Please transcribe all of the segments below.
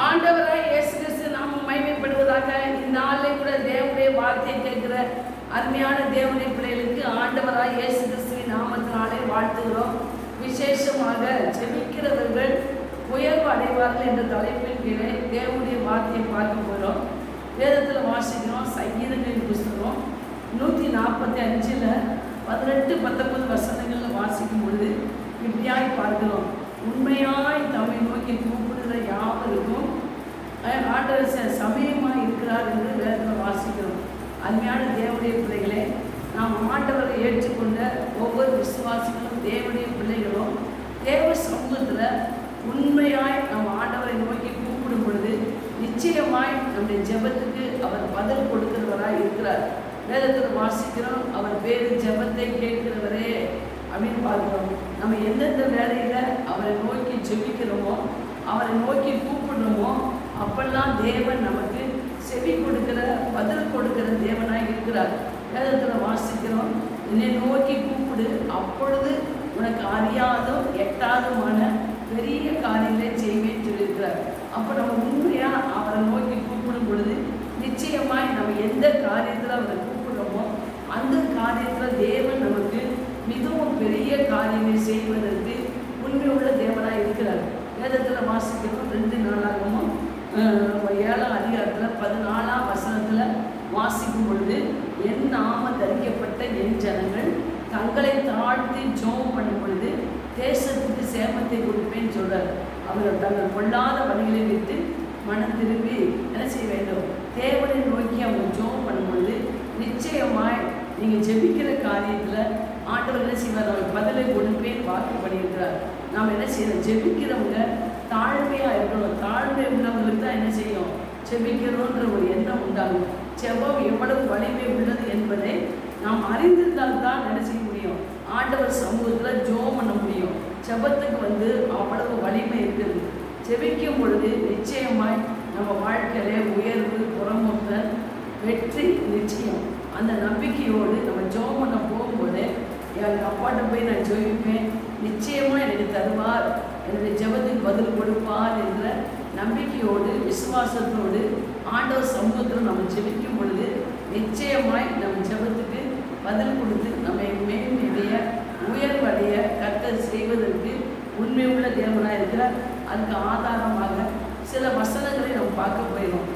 ஆண்டவராய் இயேசு கிறிஸ்து நாம மகிமைப்படுவதாக. இந்நாளிலே கூட தேவனுடைய வார்த்தையை கேட்கிற அருமையான தேவனுடைய பிள்ளைகளுக்கு ஆண்டவராய் இயேசு கிறிஸ்துவின் நாமத்தினாலே வாழ்த்துகிறோம். விசேஷமாக ஜெபிக்கிறவர்கள் உயர்வு அடைவார்கள் என்ற தலைப்பின் கீழே தேவனுடைய வார்த்தையை பார்க்க போகிறோம். வேதத்தில் வாசிக்கிறோம். சங்கீதங்களின் புஸ்தகம் 145 18-19 வசனங்களில் வாசிக்கும் பொழுது இப்படியாய் பார்க்கிறோம். உண்மையாய் தம்மை நோக்கி கூப்பிடுகிற யாவருக்கும் ஆண்டவர் சமயமாக இருக்கிறார் என்று வேதத்தில் வாசிக்கிறோம். அருமையான தேவனுடைய பிள்ளைகளே, நாம் ஆண்டவரை ஏற்றுக்கொண்ட ஒவ்வொரு விசுவாசிகளும் தேவனுடைய பிள்ளைகளும் தேவ சமூகத்தில் உண்மையாய் நம்ம ஆண்டவரை நோக்கி கூப்பிடும் பொழுது நிச்சயமாய் நம்முடைய ஜெபத்துக்கு அவர் பதில் கொடுக்கிறவராய் இருக்கிறார். வேதத்தில் வாசிக்கிறோம். அவர் பேரு ஜெபத்தை கேட்கிறவரே அப்படின்னு பார்க்கிறோம். நம்ம எந்தெந்த வேலையில் அவரை நோக்கி ஜெபிக்கிறோமோ, அவரை நோக்கி கூப்பிடுறோமோ, அப்பெல்லாம் தேவன் நமக்கு செவி கொடுக்கிற பதில் கொடுக்கிற தேவனாய் இருக்கிறார். வேதத்தில் வாசிக்கிறோம். என்னை நோக்கி கூப்பிடு, அப்பொழுது உனக்கு அறியாதும் எட்டாதுமான பெரிய காரியங்களை செய்வேன்னு சொல்லியிருக்கிறார். அப்போ நம்ம உண்மையாக அவரை நோக்கி கூப்பிடும் பொழுது நிச்சயமாய் நம்ம எந்த காரியத்தில் அவரை கூப்பிடுறோமோ அந்த காரியத்தில் தேவன் நமக்கு மிகவும் பெரிய காரியங்களை செய்வதற்கு உண்மை உள்ள தேவனாக இருக்கிறார். வேதத்தில் வாசிக்கிறோம். 2 நாளாகவும் 7ஆம் அதிகாரத்தில் 14ஆம் வசனத்தில் வாசிக்கும் பொழுது, என் நாம தரிக்கப்பட்ட என் ஜனங்கள் தங்களை தாழ்த்தி ஜெபம் பண்ணும் பொழுது தேசத்துக்கு சேமத்தை கொடுப்பேன்னு சொல்கிறார். அவர்கள் தங்கள் கொள்ளாத வழிகளை விட்டு மனம் திரும்பி என்ன செய்ய வேண்டும்? தேவனை நோக்கி அவங்க ஜெபம் பண்ணும் பொழுது நிச்சயமாய் நீங்கள் ஜெபிக்கிற காரியத்தில் ஆண்டவர் என்ன செய்வார்? அவர் பதிலை கொடுப்பேன் வாக்கு பண்ணியிருக்கிறார். நாம் என்ன செய்யணும்? ஜெபிக்கிறவங்க தாழ்மையாக இருக்கணும். தாழ்மை உள்ளவங்களுக்கு தான் என்ன செய்யும்? ஜெபிக்கிறோன்ற ஒரு எண்ணம் உண்டாகும். ஜெபம் எவ்வளவு வலிமை உள்ளது என்பதை நாம் அறிந்திருந்தால் தான் என்ன செய்ய முடியும்? ஆண்டவர் சமூகத்தில் ஜெபம் பண்ண முடியும். ஜெபத்துக்கு அவ்வளவு வலிமை இருக்குது. ஜெபிக்கும் பொழுது நிச்சயமாய் நம்ம வாழ்க்கையிலே உயர்வு, புறமுற்றல், வெற்றி நிச்சயம். அந்த நம்பிக்கையோடு நம்ம ஜெபம் பண்ண போகும்போது எங்கள் அப்பாட்ட போய் நான் ஜெபிப்பேன், நிச்சயமாக எனக்கு தருவார், என்னுடைய ஜெபத்துக்கு பதில் கொடுப்பார் என்ற நம்பிக்கையோடு விசுவாசத்தோடு ஆண்டவர் சமூகத்தில் நம்ம ஜெபிக்கும் பொழுது நிச்சயமாய் நம்ம ஜெபத்துக்கு பதில் கொடுத்து நம்மை மேன்மையுடைய உயர்வடைய கர்த்தர் செய்வதற்கு உண்மை உள்ள தேவனாக இருக்கிறார். அதுக்கு ஆதாரமாக சில வசனங்களை நம்ம பார்க்க போயிடும்.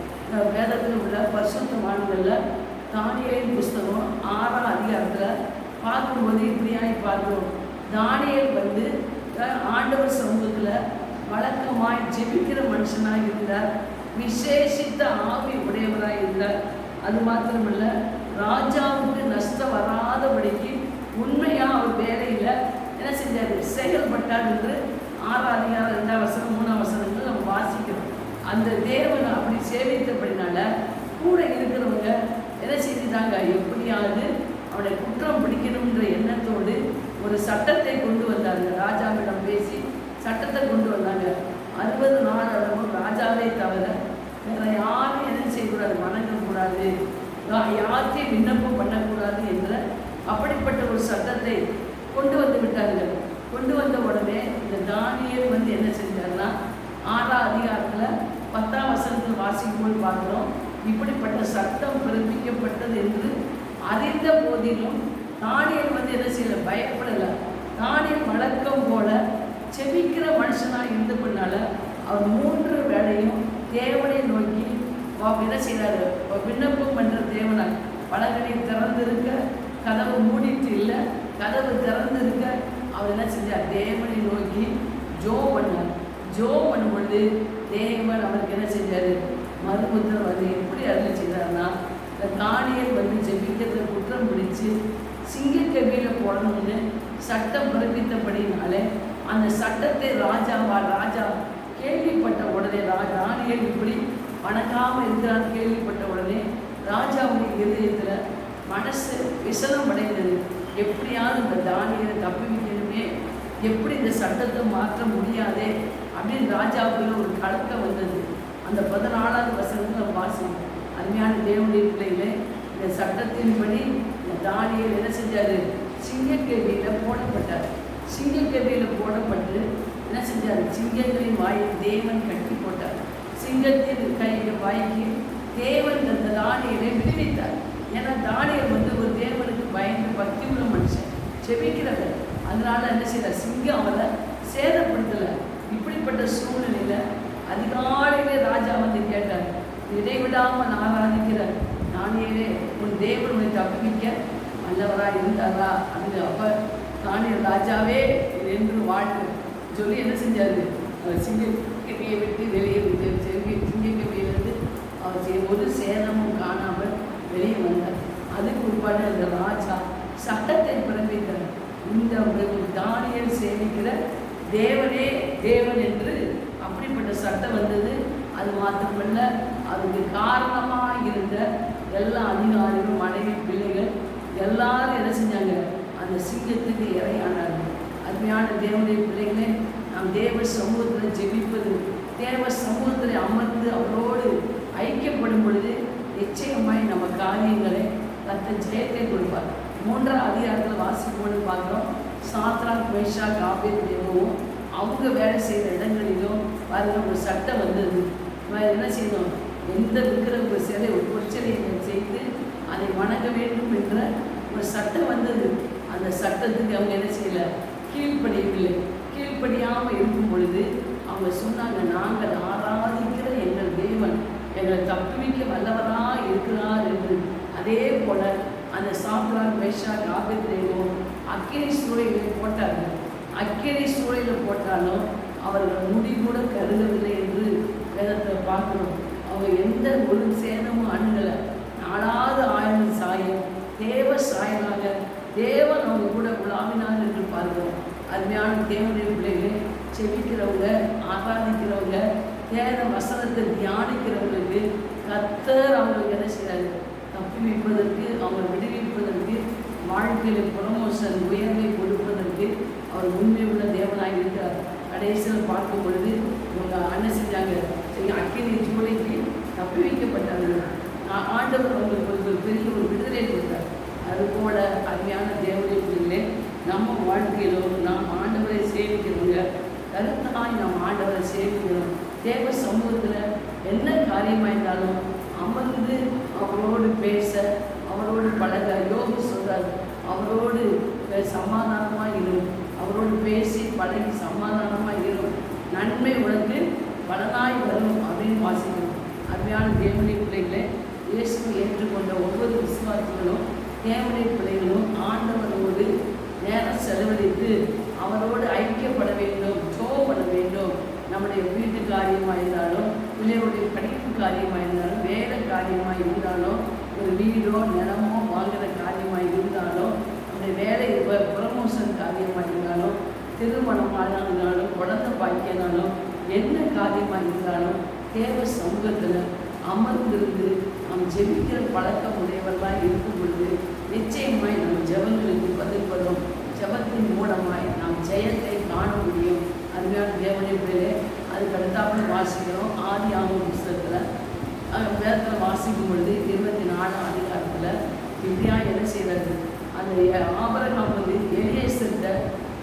வேதத்தில் உள்ள பரிசுத்தவான்களில் தானியேலின் புஸ்தகம் 6ஆம் அதிகாரத்தில் பார்க்கும்போது இப்படியாய் பார்க்கிறோம். தானியேல் ஆண்டவர் சமூகத்தில் வழக்கமாய் ஜெபிக்கிற மனுஷனாக இருந்தார். விசேஷித்த ஆவி உடையவராக இருந்தார். அது மாத்திரமல்ல, ராஜாவுக்கு நஷ்டம் வராதபடிக்கு உண்மையாக அவர் வேலையில் என்ன செஞ்சார்? செயல்பட்டார் என்று 6ஆம் அதிகாரம் 2ஆம் வசனம் 3ஆம் வசனங்கள் நம்ம வாசிக்கிறோம். அந்த தேவனை அப்படி சேவித்தபடினால கூட இருக்கிறவங்க என்ன செஞ்சுட்டாங்க? எப்படியாவது அவனை குற்றம் பிடிக்கணுன்ற எண்ணத்தோடு ஒரு சட்டத்தை கொண்டு வந்தாங்க. ராஜாவிடம் பேசி சட்டத்தை கொண்டு வந்தாங்க. 60 நாள் அளவும் ராஜாவே தவிர வேற யாரும் என்ன செய்யக்கூடாது? வணங்கக்கூடாது, யார்த்தையும் விண்ணப்பம் பண்ணக்கூடாது என்ற அப்படிப்பட்ட ஒரு சட்டத்தை கொண்டு வந்து விட்டார்கள். கொண்டு வந்த உடனே இந்த தானியேல் என்ன செஞ்சார்னா, 6ஆம் அதிகாரத்தில் 10ஆம் வசனத்தில் வாசிக்கும்போது பார்க்குறோம். இப்படிப்பட்ட சட்டம் பிறப்பிக்கப்பட்டது என்று அறிந்த போதிலும் தானியேல் என்ன செய்யல? பயப்படலை. தானியேல் வழக்கம் போல செபிக்கிற மனுஷனாக இருந்து கொண்டால அவர் 3 வேளையும் தேவனை நோக்கி என்ன செய்கிறாரு? விண்ணப்பம் பண்ணுற தேவனாய். பலகனை திறந்திருக்க, கதவு மூடிட்டு இல்லை, கதவு திறந்திருக்க அவர் என்ன செஞ்சார்? தேவனை நோக்கி ஜெபம் பண்ணார். ஜெபம் பண்ணும்பொழுது தேவன் அவருக்கு என்ன செஞ்சார்? மறுபுத்திரம் எப்படி அருளி செய்தார்னா, இந்த தானியேல் ஜெபிக்கிறத குற்றம் பிடிச்சு சிங்கக்கவியில் போடணும்னு சட்டம் பிறப்பித்தபடினாலே அந்த சட்டத்தை ராஜா கேள்விப்பட்ட உடனே, தானியேல் இப்படி வணங்காமல் இருக்கிறான்னு கேள்விப்பட்ட உடனே ராஜாவுடைய இதயத்தில் மனசு விசனம் அடைந்தது. எப்படியாவது இந்த தானியேலை தப்பி வைக்கணுமே, எப்படி இந்த சட்டத்தை மாற்ற முடியாதே அப்படின்னு ராஜாவுக்குள்ள ஒரு கலக்கம் வந்தது. அந்த 14ஆவது வசனத்தில் வாசிக்கும். அருமையான தேவனுடைய பிள்ளைகளே, இந்த சட்டத்தின்படி தானியேல் என்ன செஞ்சார்? சிங்கக்கவியில் போடப்பட்டார். சிங்கக்கவியில் போடப்பட்டு என்ன செஞ்சார்? சிங்கங்களின் வாயை தேவன் கட்டி போட்டார். சிங்கத்தின் வாய்க்கு தேவன் அந்த தானியலை விடுவித்தார். ஏன்னா தானியல் ஒரு தேவனுக்கு பயந்து பக்தி உள்ள மனுஷன், செபிக்கிறவர். அதனால என்ன செய்யற, சிங்கம் அவரை சேதப்படுத்தலை. இப்படிப்பட்ட சூழ்நிலையில அதிகாலையிலே ராஜா கேட்டார், இடைவிடாமல் ஆராதிக்கிற தானியேலே, உன் தேவன் உன்னை தப்பிக்க நல்லவராக இருந்தாரா அப்படின்னு. அப்போ தானியல் ராஜாவே என்று வாழ்த்து சொல்லி என்ன செஞ்சாரு, அவர் சிங்கக்கவியை விட்டு வெளியே சிங்கக்கவியிலிருந்து அவர் ஒரு சேதமும் காணாமல் வெளியே வந்தார். அதுக்கு உட்பாடு அந்த ராஜா சட்டத்தை பிறப்பித்தார். இந்த தானியல் சேவிக்கிற தேவனே தேவன் என்று அப்படிப்பட்ட சட்டம் வந்தது. அது மாத்திரமல்ல, அதுக்கு காரணமாக இருந்த எல்லா அதிகாரிகளும், மனைவி, பிள்ளைகள் எல்லாரும் என்ன செஞ்சாங்க, அந்த சிங்கத்துக்கு இறையானார்கள். அருமையான தேவனுடைய பிள்ளைகளே, நாம் தேவ சமூகத்தில் ஜெபிப்பது, தேவ சமூகத்தில் அமர்ந்து அவரோடு ஐக்கியப்படும் பொழுது நிச்சயமாய் நம்ம காரியங்களை கர்த்தர் ஜெயத்தை கொடுப்பார். 3ஆம் அதிகாரத்தில் வாசிப்போடு பார்க்குறோம். சாத்ராக், மேஷாக், ஆபேத்நேகோவும் அவங்க வேலை செய்கிற இடங்களிலும் பாருங்க ஒரு சட்டம் வந்தது. என்ன செய்யணும், எந்த இருக்கிற ஒரு சிலை, ஒரு பொற்சிலையை செய்து அதை வணங்க வேண்டும் என்ற ஒரு சட்டம் வந்தது. அந்த சட்டத்துக்கு அவங்க என்ன செய்யலை, கீழ்ப்படியவில்லை. கீழ்ப்படியாமல் இருக்கும் பொழுது அவங்க சொன்னாங்க, நாங்கள் ஆராதிக்கிற எங்கள் தேவன் எங்களை தப்புவிக்க வல்லவராக இருக்கிறார் என்று. அதே போல அந்த சாத்ராக், மேஷாக், ஆபேத்நேகோ அக்கினி சூளையில் போட்டார்கள். அக்கினி சூளையில் போட்டாலும் அவர்கள் முடி கூட கருதவில்லை என்று வேதத்தை பார்க்கணும். அவங்க எந்த ஒரு சேதமும் அணுகலை. 4வது ஆயிரம் சாயம் தேவ சாயலாக தேவன் அவங்க கூட உலாவினார் என்று பார்க்கிறோம். அருமையான தேவனுடைய பிள்ளைகளே, செபிக்கிறவங்க, ஆராதிக்கிறவங்க, தேவ வசனத்தை தியானிக்கிறவங்களுக்கு கர்த்தர் அவங்களுக்கு என்ன செய்கிறாரு, தப்பி வைப்பதற்கு, அவங்க விடுவிப்பதற்கு, வாழ்க்கையில் ப்ரமோஷன், உயர்வை கொடுப்பதற்கு அவர் உண்மை உள்ள தேவனாக இருக்கிறார். கடைசியில் பார்க்கும் பொழுது இவங்க அண்ணன் செஞ்சாங்க, அக்கினி சூளைக்கு தப்பி வைக்கப்பட்டார்கள். ஆண்டவர் அவங்களுக்கு ஒரு பெரிய ஒரு விடுதலை கொடுத்தார். அதுபோல அருமையான தேவனுடைய பிள்ளைகளே, நம்ம வாழ்க்கையிலும் நாம் ஆண்டவரை சேவிக்கிறவங்க கருத்தாய் நாம் ஆண்டவரை சேவிக்கிறோம். தேவ சமூகத்தில் என்ன காரியமாக இருந்தாலும் அமர்ந்து அவரோடு பேச, அவரோடு பழக. யோகி சொல்கிறார், அவரோடு சமாதானமாக இரும், அவரோடு பேசி பழகி சமாதானமாக இரும், நன்மை உனக்கு பலனாய் வரும் அப்படின்னு வாசிக்கணும். அருமையான தேவனுடைய பிள்ளைகளை, இயேசுவை ஏற்றுக்கொண்ட ஒவ்வொரு விசுவாசிகளும், தேவனுடைய பிள்ளைகளும் ஆண்டவரோடு நேரம் செலவழித்து அவரோடு ஐக்கியப்பட வேண்டும், ஜெபப்பட வேண்டும். நம்முடைய வீட்டு காரியமாக இருந்தாலும், பிள்ளைகளுடைய படிப்பு காரியமாக இருந்தாலும், வேலை காரியமாக இருந்தாலும், ஒரு வீடோ நிலமோ வாங்குகிற காரியமாக இருந்தாலும், நம்முடைய வேலை ப்ரமோஷன் காரியமாக இருந்தாலும், திருமணமாக இருந்தாலும், குழந்தை பாய்க்கினாலும், என்ன காரியமாக இருந்தாலும் தேவ சமூகத்தில் அமர்ந்திருந்து நாம் ஜெபிக்கிற பழக்கம் உடையவர்களாக இருக்கும் பொழுது நிச்சயமாய் நம்ம ஜெபங்களுக்கு பதில் வரும். ஜெபத்தின் மூலமாய் நாம் ஜெயத்தை காண முடியும். அதுதான் தேவனுடைய பிள்ளைகளே. அதுக்கு அடுத்தாப்புல வாசிக்கிறோம். ஆதியாகம புஸ்தகத்தில் வேதத்தில் வாசிக்கும் பொழுது 24ஆம் அதிகாரத்தில் இப்படியா என்ன செய்கிறது, அந்த ஆபிரகாம் எலியேசர்கிட்ட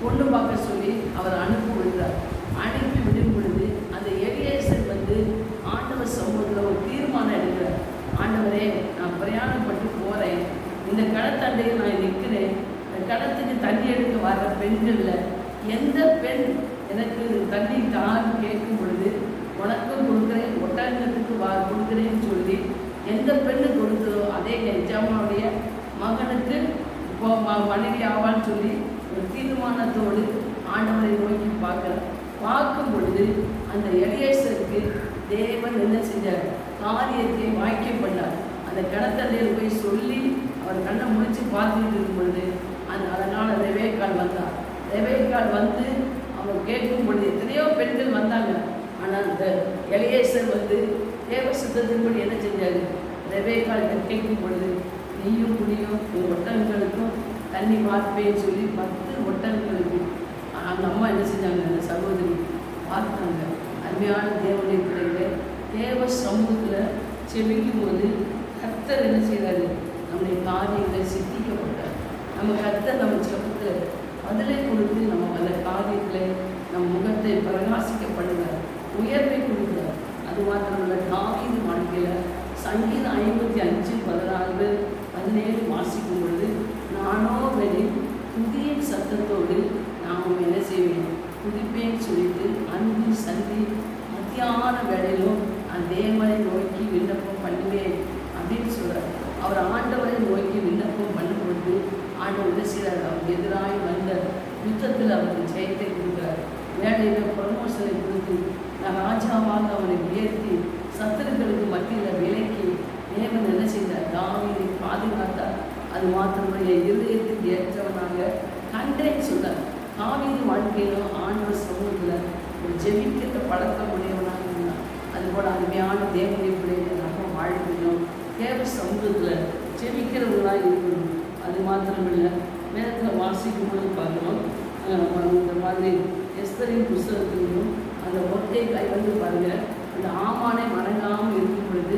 பொண்ணு பார்க்க சொல்லி அவர் அனுப்பி விடுறார். அனுப்பி விடும் பொழுது அந்த எலியேசர் ஆண்டவர் சமூகத்தில் ஒரு தீர்மானம் எடுக்கிறார். ஆண்டவரே, நான் பிரயாணப்பட்டு போகிறேன், இந்த கடத்தண்டையில் நான் நிற்கிறேன், இந்த கடத்துக்கு தண்ணி எடுக்க வர்ற பெண்களில் எந்த பெண் எனக்கு தண்ணி தான் கேட்கும் பொழுது உனக்கும் கொடுக்குறேன், ஒட்டகத்துக்கு கொடுக்குறேன்னு சொல்லி எந்த பெண்ணு கொடுத்ததோ அதே எஜமானுடைய மகனுக்கு மனைவி ஆவான்னு சொல்லி ஒரு தீர்மானத்தோடு ஆண்டவரை நோக்கி பார்க்கும் பொழுது அந்த எலியேசருக்கு தேவன் என்ன செஞ்சார், காரியத்தை வாக்கியம் பண்ணார். அந்த கடத்தண்டையில் போய் சொல்லி அவர் கண்ணை முடிச்சு பார்த்துக்கிட்டு இருக்கும் பொழுது அதனால் ரெபேக்காள் வந்தார். ரெபேக்காள் அவங்க கேட்கும் பொழுது எத்தனையோ பெண்கள் வந்தாங்க. ஆனால் அந்த எலியேசர் தேவ சித்தத்தின்படி என்ன செஞ்சார், ரெபேக்காள் கேட்கும் பொழுது நீயும் குடியும் உங்கள் ஒட்டகங்களுக்கும் தண்ணி பார்ப்பேன்னு சொல்லி 10 ஒட்டகங்களுக்கு அந்த அம்மா என்ன செஞ்சாங்க, அந்த சகோதரி பார்த்தாங்க. அருமையான தேவனுடைய பிள்ளைகளை, தேவ சமூகத்தில் செபிக்கும் போது கர்த்தர் என்ன செய்கிறாரு, நம்முடைய காரியங்களை சித்திக்கப்பட்டார். நம்ம கர்த்தர் நம்ம ஜெபத்தில் பதிலை கொடுத்து நம்ம அந்த காரியத்தில் நம் முகத்தை பிரகாசிக்க பண்ணுறார், உயர்வை கொடுக்குறார். அது மாத்திரம் சங்கீதம் 55:16-17 வாசிக்கும் பொழுது, நானோவெனில் துதியின் சத்தத்தோடு நாம் என்ன செய்வேன், துதிப்பேன் சொல்லிட்டு அந்தி சந்தி மத்தியான வேளையிலும் நான் தேவனை நோக்கி விண்ணப்பம் பண்ணுவேன் அப்படின்னு சொல்கிறார். அவர் ஆண்டவரை நோக்கி விண்ணப்பம் பண்ணும்பொழுது ஆண்டவர் என்ன செய்கிறார், அவருக்கு எதிராக வந்த யுத்தத்தில் அவருக்கு ஜெயத்தை கொடுக்குறார். வேலையில் ப்ரமோஷனை கொடுத்து நான் ராஜாவாக அவனை உயர்த்தி சத்துருக்களுக்கு மத்தியில் விலக்கி தேவன் என்ன செய்தார், தாவீதை பாதுகாத்தார். அது மாத்திரமல்ல, இருதயத்துக்கு ஏற்றவனாக கண்டேன்னு சொன்னார். தாவீது வாழ்க்கையிலும் ஆண்டவர் சமூகத்தில் ஒரு ஜெபிக்கிற பழக்கம் உடையவனாக இருந்தார். அதுபோல் அருமையான தேவனுடைய பிள்ளைகளை நம்ம வாழ்க்கையிலும் தேவ சமூகத்தில் ஜெபிக்கிறவங்களாக இருக்கணும். அது மாத்திரமில்லை, நேரத்தில் வாசிக்கும் போது பார்க்கணும். இந்த மாதிரி எஸ்தரின் புஸ்தகத்திலும் அந்த மொர்தெகாய் பாருங்கள், அந்த ஆமானை வணங்காமல் இருக்கும் பொழுது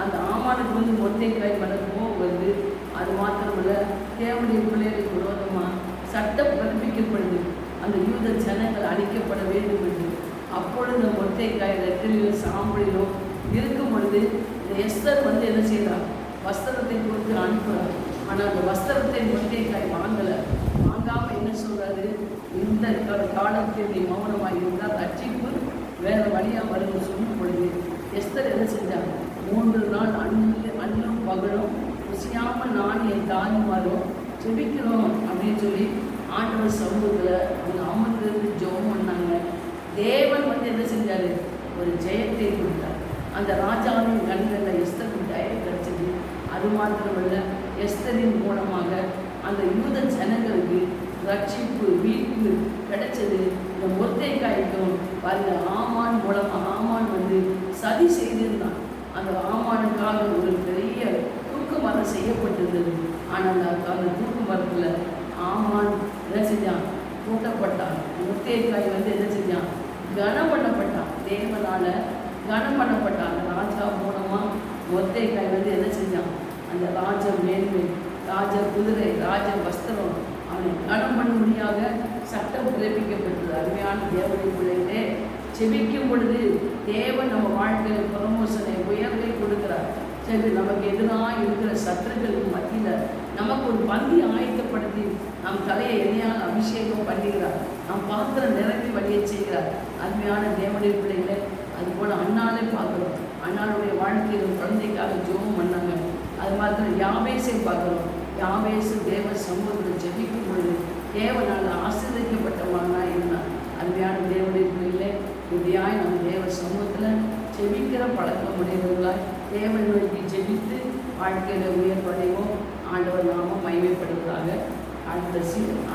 அந்த ஆமானுக்கு மொர்தெகாய் வணக்கமும் வருது. அது மாத்திரமல்ல, தேவனுடைய பிள்ளைகளுக்கு விரோதமாக சட்டம் பிறப்பிக்கப்படுது. அந்த யூத ஜனங்கள் அழிக்கப்பட வேண்டும் என்று. அப்பொழுது இந்த மொர்தெகாய் ரெட்டிலும் சாம்பலிலும் இருக்கும் பொழுது இந்த எஸ்தர் என்ன செய்கிறார், வஸ்திரத்தை கொடுத்து அனுப்புகிறார். ஆனால் அந்த வஸ்திரத்தை மொர்தெகாய் வாங்காமல் என்ன சொல்கிறாரு, இந்த காலத்தில் நீ மௌனமாக இருந்தால் ரட்சிப்பு வேறு வழியாக வரும்னு சொல்லும் பொழுது எஸ்தர் என்ன செஞ்சாங்க, 3 நாள் அண்ணும் பகலும் ருசியாமல் நான் என் தாய்மாரும் ஜெபிக்கிறோம் அப்படின்னு சொல்லி ஆண்டவர் சமூகத்தில் அவங்க அமர்ந்து ஜெபம் பண்ணாங்க. தேவன் என்ன செஞ்சார், ஒரு ஜெயத்தை கொடுத்தார். அந்த ராஜாவின் கண்களில் எஸ்தருக்கு ஜெயம் கிடைச்சது. அது மாத்திரமல்ல, எஸ்தரின் மூலமாக அந்த யூத ஜனங்களுக்கு ரட்சிப்பு மீட்பு கிடைச்சது. இந்த மொர்தெகாய்க்கும் பாருங்க, ஆமான் மூலமாக ஆமான் சதி செய்திருந்தான். அந்த ஆமானுக்காக ஒரு பெரிய தூக்கு மரம் செய்யப்பட்டிருந்தது. ஆனால் அந்த தூக்கு மரத்தில் ஆமான் என்ன செஞ்சான், கூட்டப்பட்டான். மொர்தெகாய் என்ன செஞ்சான், கனம் பண்ணப்பட்டான். தேவனால் கனம் பண்ணப்பட்டான். அந்த ராஜா மூலமாக மொர்தெகாய் என்ன செஞ்சான், அந்த ராஜ மேன்மை, ராஜ குதிரை, ராஜ வஸ்திரம் அவனை கனம் பண்ணும்படியாக சட்டம் பிறப்பிக்கப்பட்டது. அருமையான தேவனுடைய பிள்ளைகளே, செபிக்கும் பொழுது தேவன் நம்ம வாழ்க்கையில் ப்ரமோஷனை உயர்வை கொடுக்கிறார். சரி, நமக்கு எதிராக இருக்கிற சத்துருக்களுக்கு மத்தியில் நமக்கு ஒரு பந்தி ஆயத்தப்படுத்தி நம் தலையை எண்ணெயால் அபிஷேகம் பண்ணுகிறார். நம் பாத்திரம் நிரம்பி வழிய செய்கிறார். அருமையான தேவனுடைய பிள்ளைகளை அதுபோல் அண்ணாலே பார்க்குறோம். அண்ணாளுடைய வாழ்க்கையில் குழந்தைக்காக ஜெபம் பண்ணாங்க. அது மாத்திரம் யாபேசை பார்க்குறோம். யாபேசு தேவ சமூகத்தில் ஜெபிக்கும் பொழுது தேவனால் ஆசீர்வதிக்கப்பட்டவனாக இருந்தார். அருமையான தேவனுடைய பிள்ளைகளே, இப்படியாய் நம்ம தேவ சமூகத்தில் ஜெபிக்கிற பழக்கம் உடையவர்களாய் தேவனை நோக்கி ஜெபித்து வாழ்க்கையில் உயர்வடைவோம். ஆண்டவர் நாம மகிமைப்படுவதாக. அடுத்த